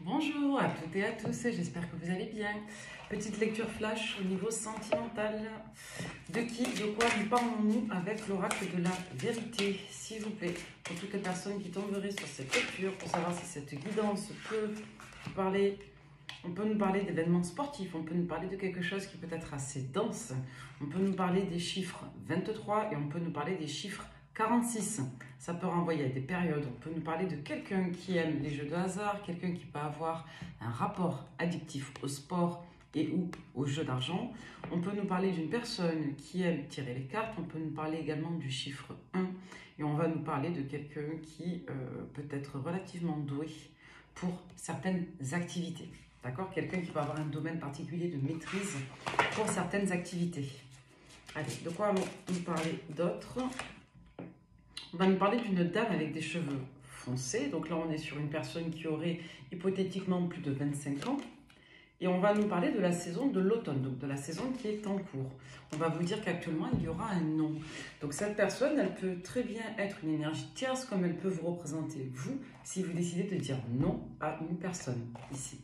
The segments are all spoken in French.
Bonjour à toutes et à tous, j'espère que vous allez bien. Petite lecture flash au niveau sentimental. De qui, de quoi nous parlons-nous avec l'oracle de la vérité, s'il vous plaît, pour toutes les personnes qui tomberaient sur cette lecture, pour savoir si cette guidance peut parler. On peut nous parler d'événements sportifs, on peut nous parler de quelque chose qui peut être assez dense, on peut nous parler des chiffres 23 et on peut nous parler des chiffres 46. Ça peut renvoyer à des périodes. On peut nous parler de quelqu'un qui aime les jeux de hasard, quelqu'un qui peut avoir un rapport addictif au sport et ou aux jeux d'argent. On peut nous parler d'une personne qui aime tirer les cartes. On peut nous parler également du chiffre 1. Et on va nous parler de quelqu'un qui peut être relativement doué pour certaines activités. D'accord? Quelqu'un qui peut avoir un domaine particulier de maîtrise pour certaines activités. Allez, de quoi allons-nous parler d'autre? On va nous parler d'une dame avec des cheveux foncés. Donc là, on est sur une personne qui aurait hypothétiquement plus de 25 ans. Et on va nous parler de la saison de l'automne, donc de la saison qui est en cours. On va vous dire qu'actuellement, il y aura un non. Donc cette personne, elle peut très bien être une énergie tierce, comme elle peut vous représenter, vous, si vous décidez de dire non à une personne, ici.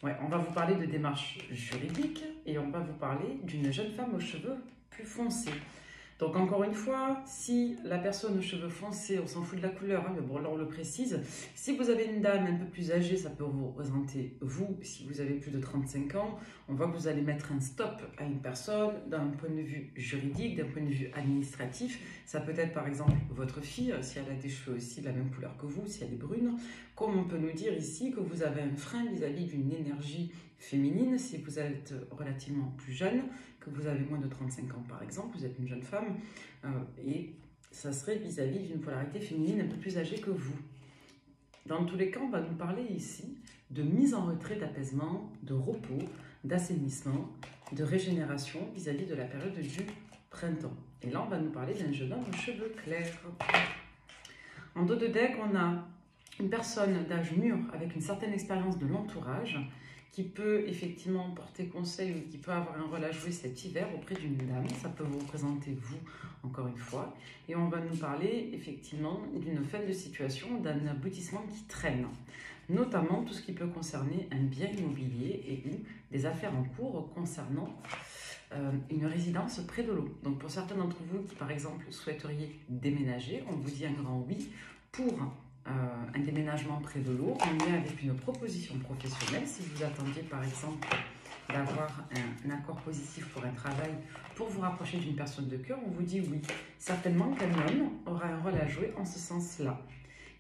Ouais, on va vous parler de démarches juridiques et on va vous parler d'une jeune femme aux cheveux plus foncés. Donc encore une fois, si la personne aux cheveux foncés, on s'en fout de la couleur, hein, mais bon là on le précise, si vous avez une dame un peu plus âgée, ça peut vous représenter vous, si vous avez plus de 35 ans, on voit que vous allez mettre un stop à une personne d'un point de vue juridique, d'un point de vue administratif. Ça peut être par exemple votre fille, si elle a des cheveux aussi de la même couleur que vous, si elle est brune, comme on peut nous dire ici que vous avez un frein vis-à-vis d'une énergie féminine, si vous êtes relativement plus jeune, que vous avez moins de 35 ans par exemple, vous êtes une jeune femme, et ça serait vis-à-vis d'une polarité féminine un peu plus âgée que vous. Dans tous les cas, on va nous parler ici de mise en retrait, d'apaisement, de repos, d'assainissement, de régénération vis-à-vis de la période du printemps. Et là, on va nous parler d'un jeune homme aux cheveux clairs. En dos de deck, on a une personne d'âge mûr avec une certaine expérience de l'entourage qui peut effectivement porter conseil ou qui peut avoir un rôle à jouer cet hiver auprès d'une dame. Ça peut vous représenter vous, encore une fois. Et on va nous parler effectivement d'une fin de situation, d'un aboutissement qui traîne. Notamment tout ce qui peut concerner un bien immobilier et ou des affaires en cours concernant une résidence près de l'eau. Donc pour certains d'entre vous qui par exemple souhaiteriez déménager, on vous dit un grand oui pour un déménagement près de l'eau, en lien avec une proposition professionnelle. Si vous attendiez par exemple d'avoir un accord positif pour un travail, pour vous rapprocher d'une personne de cœur, on vous dit oui. Certainement qu'un homme aura un rôle à jouer en ce sens-là.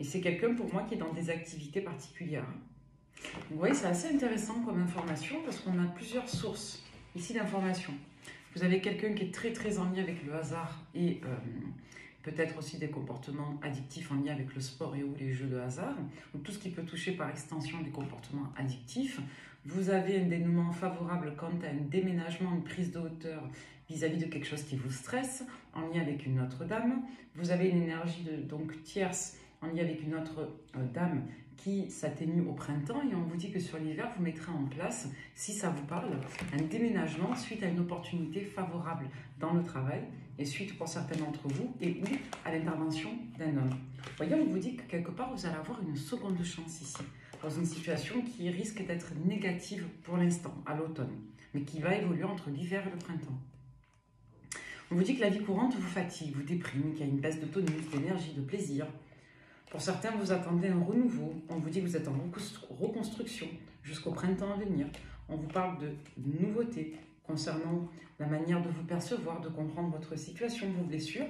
Et c'est quelqu'un pour moi qui est dans des activités particulières. Vous voyez, c'est assez intéressant comme information parce qu'on a plusieurs sources ici d'informations. Vous avez quelqu'un qui est très en lien avec le hasard et peut-être aussi des comportements addictifs en lien avec le sport et ou les jeux de hasard, ou tout ce qui peut toucher par extension des comportements addictifs. Vous avez un dénouement favorable quant à un déménagement, une prise de hauteur vis-à-vis de quelque chose qui vous stresse, en lien avec une autre dame. Vous avez une énergie donc tierce en lien avec une autre dame qui s'atténue au printemps, et on vous dit que sur l'hiver, vous mettrez en place, si ça vous parle, un déménagement suite à une opportunité favorable dans le travail et suite pour certains d'entre vous et ou à l'intervention d'un homme. Vous voyez, on vous dit que quelque part, vous allez avoir une seconde chance ici, dans une situation qui risque d'être négative pour l'instant, à l'automne, mais qui va évoluer entre l'hiver et le printemps. On vous dit que la vie courante vous fatigue, vous déprime, qu'il y a une baisse de tonus, d'énergie, de plaisir. Pour certains, vous attendez un renouveau. On vous dit que vous êtes en reconstruction jusqu'au printemps à venir. On vous parle de nouveautés concernant la manière de vous percevoir, de comprendre votre situation, vos blessures.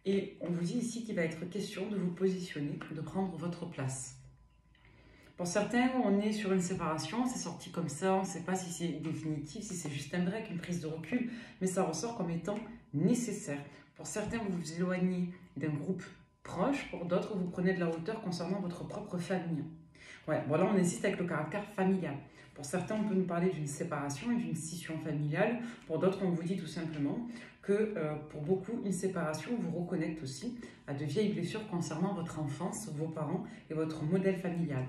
Et on vous dit ici qu'il va être question de vous positionner, de prendre votre place. Pour certains, on est sur une séparation, c'est sorti comme ça, on ne sait pas si c'est définitif, si c'est juste un break, une prise de recul, mais ça ressort comme étant nécessaire. Pour certains, vous vous éloignez d'un groupe proche, pour d'autres, vous prenez de la hauteur concernant votre propre famille. Ouais, voilà, on insiste avec le caractère familial. Pour certains, on peut nous parler d'une séparation et d'une scission familiale. Pour d'autres, on vous dit tout simplement que pour beaucoup, une séparation vous reconnecte aussi à de vieilles blessures concernant votre enfance, vos parents et votre modèle familial.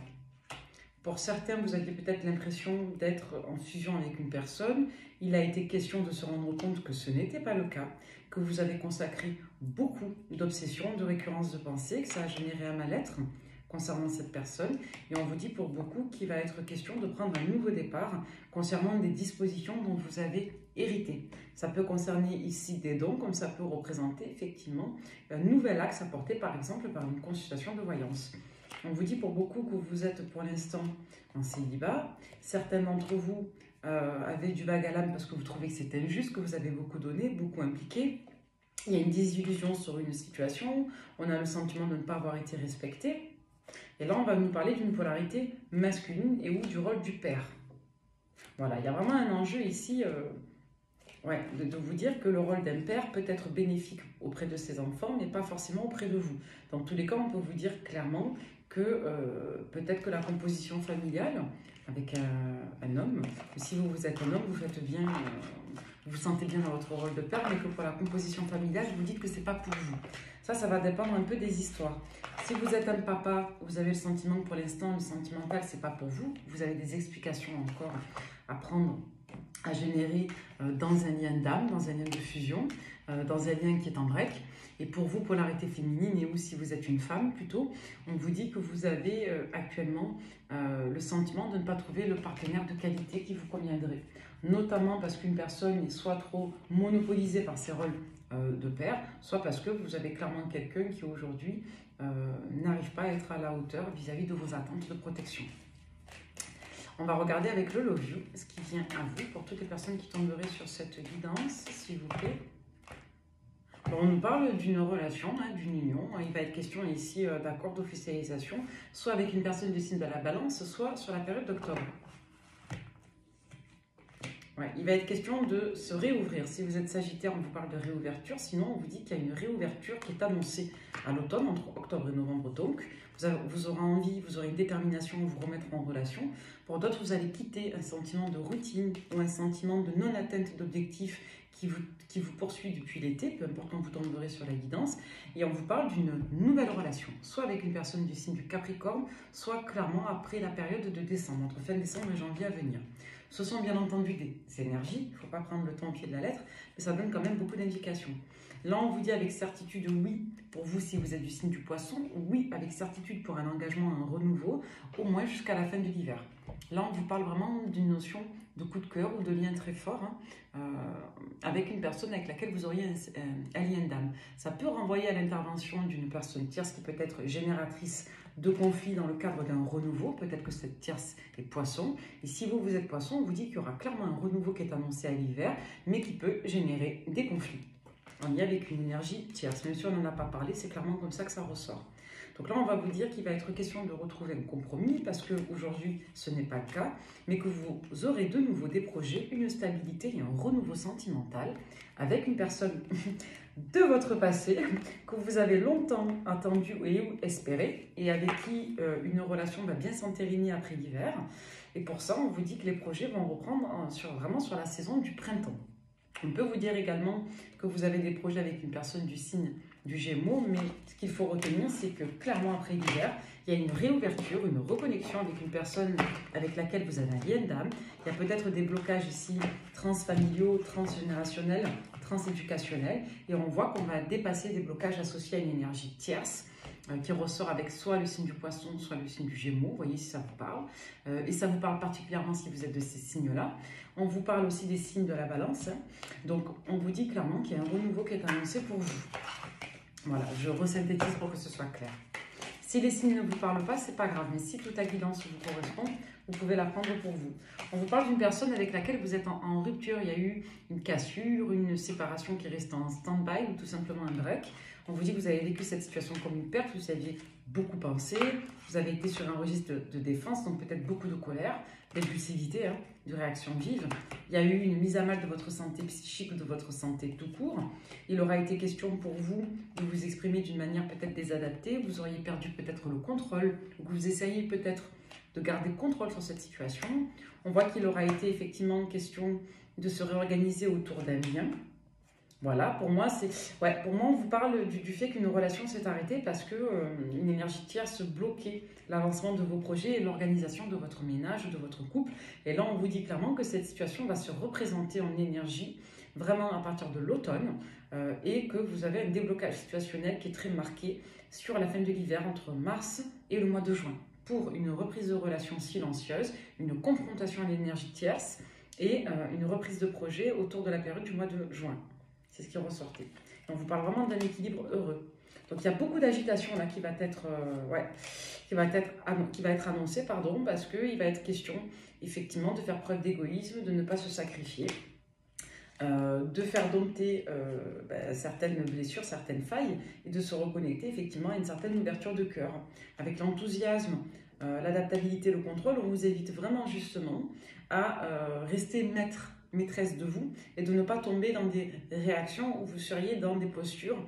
Pour certains, vous aviez peut-être l'impression d'être en fusion avec une personne. Il a été question de se rendre compte que ce n'était pas le cas, que vous avez consacré beaucoup d'obsessions, de récurrences de pensée, que ça a généré un mal-être concernant cette personne. Et on vous dit pour beaucoup qu'il va être question de prendre un nouveau départ concernant des dispositions dont vous avez hérité. Ça peut concerner ici des dons, comme ça peut représenter effectivement un nouvel axe apporté par exemple par une consultation de voyance. On vous dit pour beaucoup que vous êtes pour l'instant en célibat. Certains d'entre vous avez du vague à l'âme parce que vous trouvez que c'est injuste, que vous avez beaucoup donné, beaucoup impliqué. Il y a une désillusion sur une situation, on a le sentiment de ne pas avoir été respecté. Et là, on va nous parler d'une polarité masculine et ou du rôle du père. Voilà, il y a vraiment un enjeu ici de vous dire que le rôle d'un père peut être bénéfique auprès de ses enfants, mais pas forcément auprès de vous. Dans tous les cas, on peut vous dire clairement que peut-être que la composition familiale avec un homme, si vous êtes un homme, vous faites bien, vous vous sentez bien dans votre rôle de père, mais que pour la composition familiale, vous dites que c'est pas pour vous. Ça va dépendre un peu des histoires. Si vous êtes un papa, vous avez le sentiment que pour l'instant, le sentimental, c'est pas pour vous. Vous avez des explications encore à prendre, à générer dans un lien d'âme, dans un lien de fusion, dans un lien qui est en break. Et pour vous, polarité féminine, et ou si vous êtes une femme plutôt, on vous dit que vous avez actuellement le sentiment de ne pas trouver le partenaire de qualité qui vous conviendrait. Notamment parce qu'une personne est soit trop monopolisée par ses rôles de père, soit parce que vous avez clairement quelqu'un qui aujourd'hui n'arrive pas à être à la hauteur vis-à-vis de vos attentes de protection. On va regarder avec le Love You ce qui vient à vous pour toutes les personnes qui tomberaient sur cette guidance, s'il vous plaît. On nous parle d'une relation, d'une union. Il va être question ici d'accord d'officialisation, soit avec une personne du signe de la balance, soit sur la période d'octobre. Il va être question de se réouvrir. Si vous êtes Sagittaire, on vous parle de réouverture. Sinon, on vous dit qu'il y a une réouverture qui est annoncée à l'automne, entre octobre et novembre donc. Vous aurez envie, vous aurez une détermination de vous remettre en relation. Pour d'autres, vous allez quitter un sentiment de routine ou un sentiment de non-atteinte d'objectifs qui vous poursuit depuis l'été, peu importe quand vous tomberez sur la guidance. Et on vous parle d'une nouvelle relation, soit avec une personne du signe du Capricorne, soit clairement après la période de décembre, entre fin décembre et janvier à venir. Ce sont bien entendu des énergies, il ne faut pas prendre le temps au pied de la lettre, mais ça donne quand même beaucoup d'indications. Là, on vous dit avec certitude oui, pour vous si vous êtes du signe du Poisson, oui avec certitude pour un engagement, un renouveau, au moins jusqu'à la fin de l'hiver. Là, on vous parle vraiment d'une notion de coup de cœur ou de lien très fort avec une personne avec laquelle vous auriez un lien d'âme. Ça peut renvoyer à l'intervention d'une personne tierce qui peut être génératrice de conflits dans le cadre d'un renouveau. Peut-être que cette tierce est Poisson. Et si vous êtes Poisson, on vous dit qu'il y aura clairement un renouveau qui est annoncé à l'hiver, mais qui peut générer des conflits. On y est avec une énergie tierce. Même si on n'en a pas parlé, c'est clairement comme ça que ça ressort. Donc là, on va vous dire qu'il va être question de retrouver un compromis parce qu'aujourd'hui, ce n'est pas le cas, mais que vous aurez de nouveau des projets, une stabilité et un renouveau sentimental avec une personne de votre passé que vous avez longtemps attendu et espéré et avec qui une relation va bien s'entériner après l'hiver. Et pour ça, on vous dit que les projets vont reprendre vraiment sur la saison du printemps. On peut vous dire également que vous avez des projets avec une personne du signe du Gémeaux, mais ce qu'il faut retenir, c'est que clairement après l'hiver, il y a une réouverture, une reconnexion avec une personne avec laquelle vous avez un lien d'âme. Il y a peut-être des blocages ici transfamiliaux, transgénérationnels, transéducationnels, et on voit qu'on va dépasser des blocages associés à une énergie tierce qui ressort avec soit le signe du Poisson, soit le signe du Gémeaux. Vous voyez si ça vous parle. Et ça vous parle particulièrement si vous êtes de ces signes-là. On vous parle aussi des signes de la Balance. Donc, on vous dit clairement qu'il y a un renouveau qui est annoncé pour vous. Voilà, je resynthétise pour que ce soit clair. Si les signes ne vous parlent pas, c'est pas grave. Mais si toute la guidance vous correspond, vous pouvez la prendre pour vous. On vous parle d'une personne avec laquelle vous êtes en rupture. Il y a eu une cassure, une séparation qui reste en stand-by ou tout simplement un break. On vous dit que vous avez vécu cette situation comme une perte, vous aviez beaucoup pensé, vous avez été sur un registre de défense, donc peut-être beaucoup de colère, d'impulsivité, de réaction vive. Il y a eu une mise à mal de votre santé psychique ou de votre santé tout court. Il aura été question pour vous de vous exprimer d'une manière peut-être désadaptée, vous auriez perdu peut-être le contrôle, ou que vous essayez peut-être de garder le contrôle sur cette situation. On voit qu'il aura été effectivement question de se réorganiser autour d'un lien. Voilà, pour moi, on vous parle du fait qu'une relation s'est arrêtée parce que une énergie tierce bloquait l'avancement de vos projets et l'organisation de votre ménage, de votre couple. Et là, on vous dit clairement que cette situation va se représenter en énergie vraiment à partir de l'automne et que vous avez un déblocage situationnel qui est très marqué sur la fin de l'hiver entre mars et le mois de juin pour une reprise de relations silencieuse, une confrontation à l'énergie tierce et une reprise de projet autour de la période du mois de juin. C'est ce qui ressortait. Et on vous parle vraiment d'un équilibre heureux. Donc il y a beaucoup d'agitation là qui va être annoncée, pardon, parce qu'il va être question effectivement de faire preuve d'égoïsme, de ne pas se sacrifier, de faire dompter certaines blessures, certaines failles et de se reconnecter effectivement à une certaine ouverture de cœur. Avec l'enthousiasme, l'adaptabilité, le contrôle, on vous évite vraiment justement à rester maîtresse de vous et de ne pas tomber dans des réactions où vous seriez dans des postures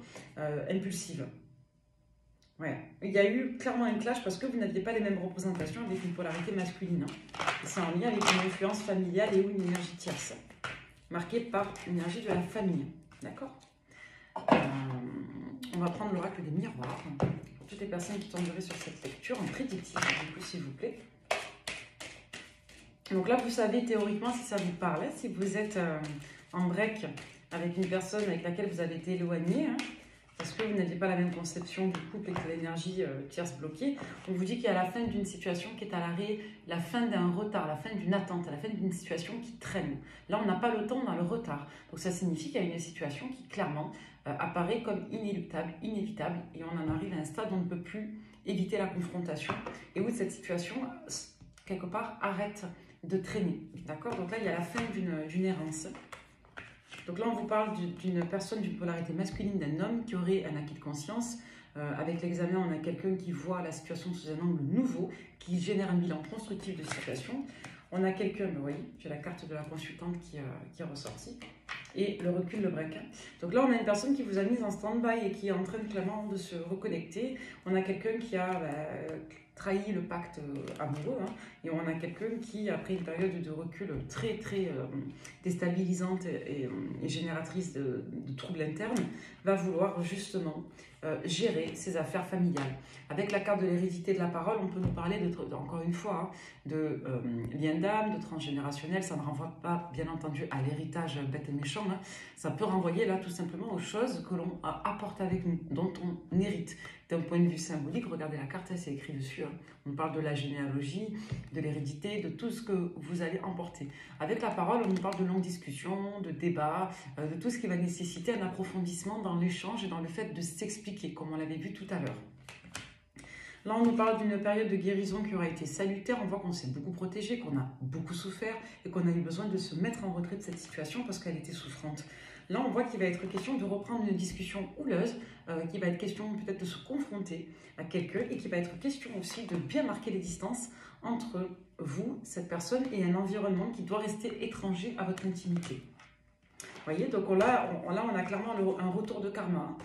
impulsives. Ouais. Il y a eu clairement un clash parce que vous n'aviez pas les mêmes représentations avec une polarité masculine. C'est en lien avec une influence familiale et ou une énergie tierce, marquée par l'énergie de la famille. D'accord. On va prendre l'oracle des miroirs pour toutes les personnes qui tomberaient sur cette lecture en prédictif, du coup, s'il vous plaît. Donc là, vous savez théoriquement si ça vous parle, si vous êtes en break avec une personne avec laquelle vous avez été éloigné, parce que vous n'aviez pas la même conception du couple et que l'énergie tierce bloquée, on vous dit qu'il y a la fin d'une situation qui est à l'arrêt, la fin d'un retard, la fin d'une attente, la fin d'une situation qui traîne. Là, on n'a pas le temps, on a le retard. Donc ça signifie qu'il y a une situation qui clairement apparaît comme inéluctable, inévitable, et on en arrive à un stade où on ne peut plus éviter la confrontation, et où cette situation, quelque part, arrête de traîner. D'accord. Donc là, il y a la fin d'une errance. Donc là, on vous parle d'une personne d'une polarité masculine, d'un homme qui aurait un acquis de conscience. Avec l'examen, on a quelqu'un qui voit la situation sous un angle nouveau, qui génère un bilan constructif de situation. On a quelqu'un, vous voyez, j'ai la carte de la consultante qui est ressortie, et le recul, le break. Donc là, on a une personne qui vous a mis en stand-by et qui est en train clairement de se reconnecter. On a quelqu'un qui a trahi le pacte amoureux, et on a quelqu'un qui, après une période de recul très déstabilisante et génératrice de troubles internes, va vouloir justement gérer ses affaires familiales. Avec la carte de l'hérédité de la parole, on peut nous parler, encore une fois, de lien d'âme, de transgénérationnel. Ça ne renvoie pas, bien entendu, à l'héritage bête et méchant. Ça peut renvoyer là tout simplement aux choses que l'on apporte avec nous, dont on hérite. D'un point de vue symbolique, regardez la carte, c'est écrit dessus. On parle de la généalogie, de l'hérédité, de tout ce que vous allez emporter. Avec la parole, on nous parle de longues discussions, de débats, de tout ce qui va nécessiter un approfondissement dans l'échange et dans le fait de s'expliquer, comme on l'avait vu tout à l'heure. Là, on nous parle d'une période de guérison qui aura été salutaire. On voit qu'on s'est beaucoup protégé, qu'on a beaucoup souffert et qu'on a eu besoin de se mettre en retrait de cette situation parce qu'elle était souffrante. Là, on voit qu'il va être question de reprendre une discussion houleuse, qu'il va être question peut-être de se confronter à quelqu'un et qu'il va être question aussi de bien marquer les distances entre vous, cette personne, et un environnement qui doit rester étranger à votre intimité. Vous voyez, donc là, on a clairement un retour de karma.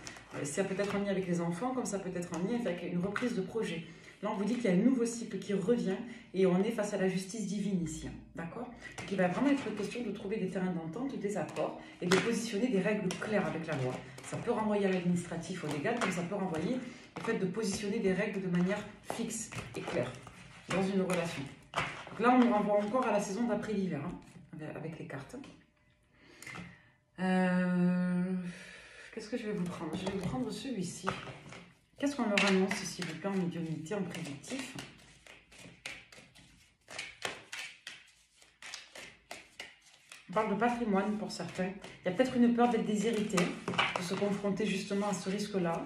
Ça peut être en lien avec les enfants, comme ça peut être en lien avec une reprise de projet. Là, on vous dit qu'il y a un nouveau cycle qui revient et on est face à la justice divine ici. D'accord. Donc, il va vraiment être question de trouver des terrains d'entente, des accords et de positionner des règles claires avec la loi. Ça peut renvoyer à l'administratif, au légal, comme ça peut renvoyer au fait de positionner des règles de manière fixe et claire dans une relation. Donc là, on nous renvoie encore à la saison d'après l'hiver, avec les cartes. Qu'est-ce que je vais vous prendre? Je vais vous prendre celui-ci. Qu'est-ce qu'on leur annonce, s'il vous plaît, en médiumnité, en prédictif? On parle de patrimoine pour certains. Il y a peut-être une peur d'être déshérité, de se confronter justement à ce risque-là.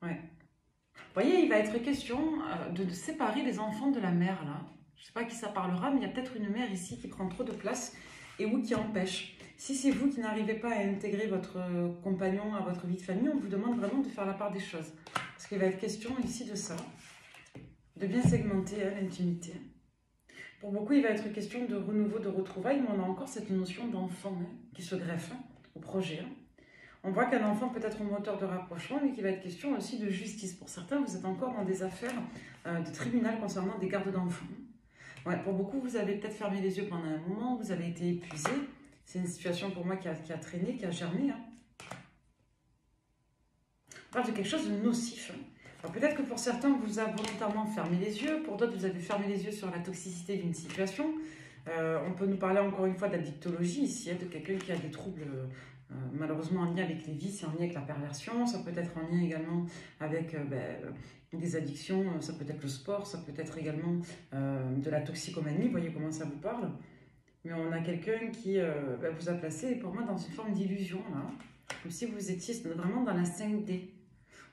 Ouais. Vous voyez, il va être question de séparer les enfants de la mère, là. Je ne sais pas à qui ça parlera, mais il y a peut-être une mère ici qui prend trop de place et ou qui empêche. Si c'est vous qui n'arrivez pas à intégrer votre compagnon à votre vie de famille, on vous demande vraiment de faire la part des choses. Parce qu'il va être question ici de ça, de bien segmenter l'intimité. Pour beaucoup, il va être question de renouveau, de retrouvailles, mais on a encore cette notion d'enfant qui se greffe au projet. On voit qu'un enfant peut être un moteur de rapprochement, mais qu'il va être question aussi de justice. Pour certains, vous êtes encore dans des affaires de tribunal concernant des gardes d'enfants. Ouais, pour beaucoup, vous avez peut-être fermé les yeux pendant un moment, vous avez été épuisé. C'est une situation pour moi qui a traîné, qui a germé. On parle de quelque chose de nocif. Peut-être que pour certains, vous avez volontairement fermé les yeux. Pour d'autres, vous avez fermé les yeux sur la toxicité d'une situation. On peut nous parler encore une fois d'addictologie ici, hein, de quelqu'un qui a des troubles malheureusement en lien avec les vices et en lien avec la perversion. Ça peut être en lien également avec des addictions, ça peut être le sport, ça peut être également de la toxicomanie, vous voyez comment ça vous parle. Mais on a quelqu'un qui vous a placé, pour moi, dans une forme d'illusion, là, comme si vous étiez vraiment dans la 5D.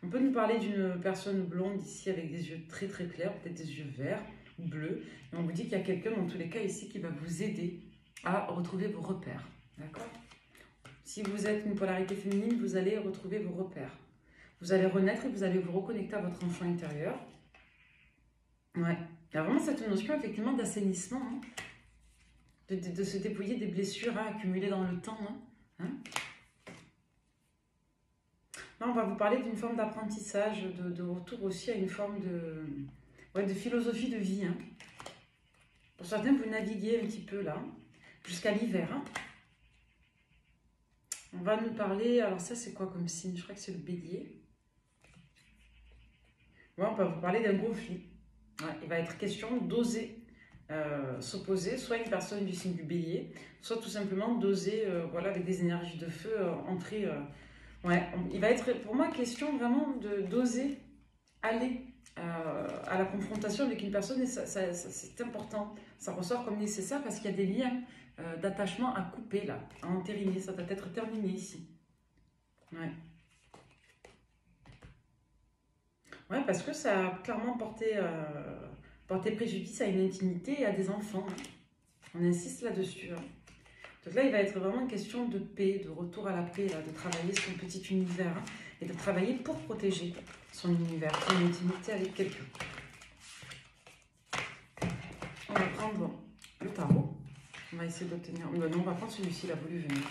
On peut nous parler d'une personne blonde ici avec des yeux très très clairs, peut-être des yeux verts, bleus. Et on vous dit qu'il y a quelqu'un dans tous les cas ici qui va vous aider à retrouver vos repères. D'accord? Si vous êtes une polarité féminine, vous allez retrouver vos repères. Vous allez renaître et vous allez vous reconnecter à votre enfant intérieur. Ouais. Il y a vraiment cette notion effectivement d'assainissement, hein, de se dépouiller des blessures accumulées dans le temps. Hein. Là, on va vous parler d'une forme d'apprentissage, de retour aussi à une forme de philosophie de vie. Hein. Pour certains, vous naviguez un petit peu là, jusqu'à l'hiver. Hein. On va nous parler, alors ça c'est quoi comme signe? Je crois que c'est le bélier. Ouais, on va vous parler d'un conflit. Ouais, il va être question d'oser s'opposer, soit une personne du signe du bélier, soit tout simplement d'oser, voilà, avec des énergies de feu, entrer... ouais, il va être pour moi question vraiment d'oser aller à la confrontation avec une personne, et c'est important. Ça ressort comme nécessaire parce qu'il y a des liens d'attachement à couper là, à entériner. Ça doit être terminé ici. Ouais. Ouais, parce que ça a clairement porté préjudice à une intimité et à des enfants. Hein. On insiste là-dessus. Hein. Donc là, il va être vraiment une question de paix, de retour à la paix, là, de travailler son petit univers, hein, et de travailler pour protéger son univers, son intimité avec quelqu'un. On va prendre le tarot. On va essayer d'obtenir... Non, on va prendre celui-ci, il a voulu venir.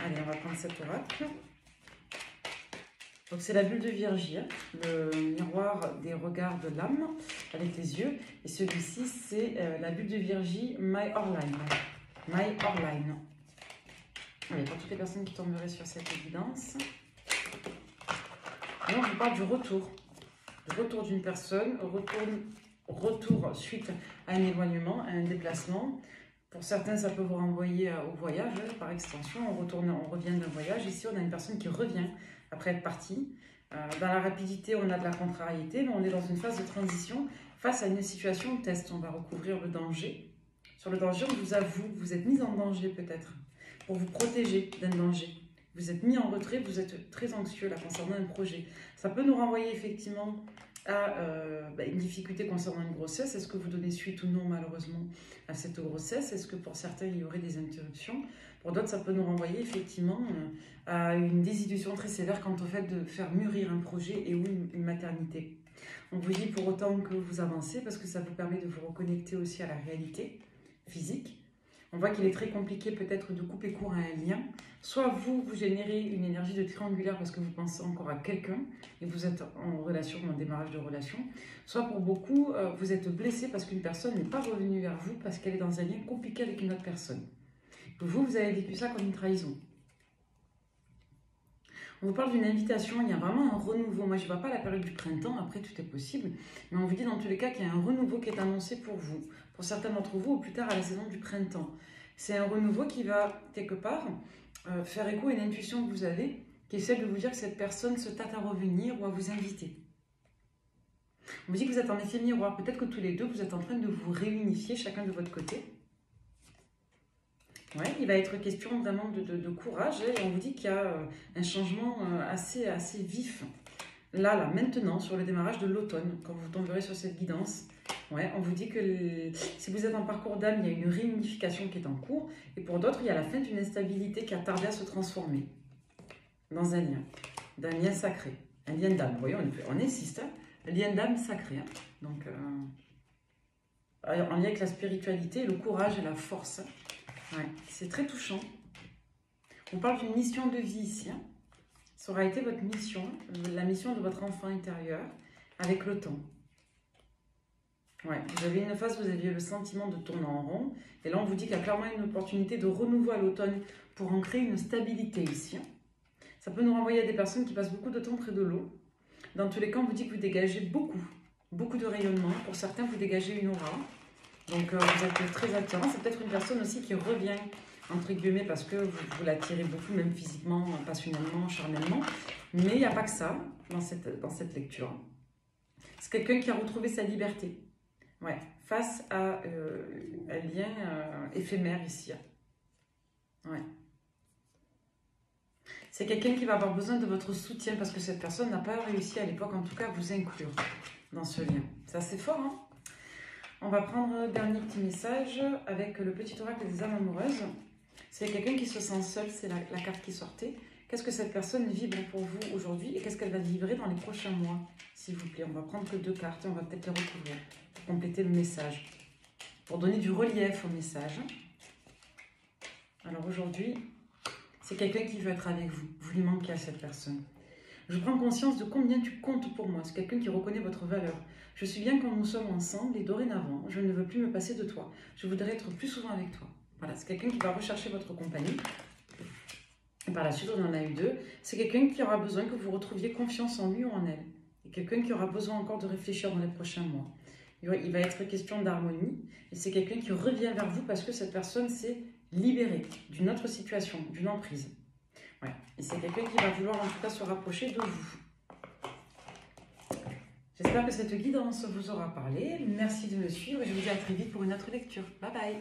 Allez, on va prendre cet oracle. Donc c'est la bulle de Virgie, hein, le miroir des regards de l'âme avec les yeux. Et celui-ci, c'est la bulle de Virgie, My Orline. My Orline. Allez, pour toutes les personnes qui tomberaient sur cette évidence. Et on vous parle du retour. Le retour d'une personne, retour suite à un éloignement, à un déplacement. Pour certains, ça peut vous renvoyer au voyage, par extension. On revient d'un voyage. Ici, on a une personne qui revient après être partie. Dans la rapidité, on a de la contrariété, mais on est dans une phase de transition face à une situation de test. On va recouvrir le danger. Sur le danger, on vous avoue, vous êtes mis en danger peut-être, pour vous protéger d'un danger. Vous êtes mis en retrait, vous êtes très anxieux là concernant un projet. Ça peut nous renvoyer effectivement à une difficulté concernant une grossesse. Est-ce que vous donnez suite ou non malheureusement à cette grossesse? Est-ce que pour certains il y aurait des interruptions? Pour d'autres, ça peut nous renvoyer effectivement à une désillusion très sévère quant au fait de faire mûrir un projet et ou une maternité. On vous dit pour autant que vous avancez parce que ça vous permet de vous reconnecter aussi à la réalité physique. On voit qu'il est très compliqué peut-être de couper court à un lien. Soit vous générez une énergie de triangulaire parce que vous pensez encore à quelqu'un et vous êtes en relation, en démarrage de relation. Soit pour beaucoup, vous êtes blessé parce qu'une personne n'est pas revenue vers vous parce qu'elle est dans un lien compliqué avec une autre personne. Vous avez vécu ça comme une trahison. On vous parle d'une invitation, il y a vraiment un renouveau. Moi, je ne vois pas la période du printemps, après tout est possible. Mais on vous dit dans tous les cas qu'il y a un renouveau qui est annoncé pour vous. Pour certains d'entre vous, au plus tard à la saison du printemps. C'est un renouveau qui va, quelque part, faire écho à une intuition que vous avez, qui essaie de vous dire que cette personne se tâte à revenir ou à vous inviter. On vous dit que vous êtes en effet miroir. Peut-être que tous les deux, vous êtes en train de vous réunifier, chacun de votre côté. Ouais, il va être question vraiment de courage, et on vous dit qu'il y a un changement assez vif. Là, maintenant, sur le démarrage de l'automne, quand vous tomberez sur cette guidance, ouais, on vous dit que si vous êtes en parcours d'âme, il y a une réunification qui est en cours, et pour d'autres, il y a la fin d'une instabilité qui a tardé à se transformer dans un lien, d'un lien sacré, un lien d'âme. Vous voyez, on insiste, hein, un lien d'âme sacré. Hein, donc, en lien avec la spiritualité, le courage et la force. Ouais, c'est très touchant. On parle d'une mission de vie ici. Hein. Ça aura été votre mission, la mission de votre enfant intérieur, avec le temps. Ouais, vous avez une phase, vous aviez le sentiment de tourner en rond. Et là, on vous dit qu'il y a clairement une opportunité de renouveau à l'automne pour en créer une stabilité ici. Hein. Ça peut nous renvoyer à des personnes qui passent beaucoup de temps près de l'eau. Dans tous les cas, on vous dit que vous dégagez beaucoup de rayonnement. Pour certains, vous dégagez une aura. Donc vous êtes très attirant. C'est peut-être une personne aussi qui revient, entre guillemets, parce que vous l'attirez beaucoup, même physiquement, passionnellement, charnellement. Mais il n'y a pas que ça dans cette lecture. C'est quelqu'un qui a retrouvé sa liberté. Ouais, face à un lien éphémère ici. Ouais. C'est quelqu'un qui va avoir besoin de votre soutien parce que cette personne n'a pas réussi à l'époque, en tout cas, à vous inclure dans ce lien. C'est assez fort, hein? On va prendre le dernier petit message avec le petit oracle des âmes amoureuses. C'est quelqu'un qui se sent seul, c'est la carte qui sortait. Qu'est-ce que cette personne vibre pour vous aujourd'hui et qu'est-ce qu'elle va vibrer dans les prochains mois, s'il vous plaît? On va prendre que 2 cartes et on va peut-être les recouvrir pour compléter le message, pour donner du relief au message. Alors aujourd'hui, c'est quelqu'un qui veut être avec vous. Vous lui manquez à cette personne. Je prends conscience de combien tu comptes pour moi. C'est quelqu'un qui reconnaît votre valeur. Je suis bien quand nous sommes ensemble et dorénavant, je ne veux plus me passer de toi. Je voudrais être plus souvent avec toi. Voilà, c'est quelqu'un qui va rechercher votre compagnie. Et par la suite, on en a eu 2. C'est quelqu'un qui aura besoin que vous retrouviez confiance en lui ou en elle. Et quelqu'un qui aura besoin encore de réfléchir dans les prochains mois. Il va être question d'harmonie. Et c'est quelqu'un qui revient vers vous parce que cette personne s'est libérée d'une autre situation, d'une emprise. Ouais. Et c'est quelqu'un qui va vouloir en tout cas se rapprocher de vous. J'espère que cette guidance vous aura parlé. Merci de me suivre et je vous dis à très vite pour une autre lecture. Bye bye.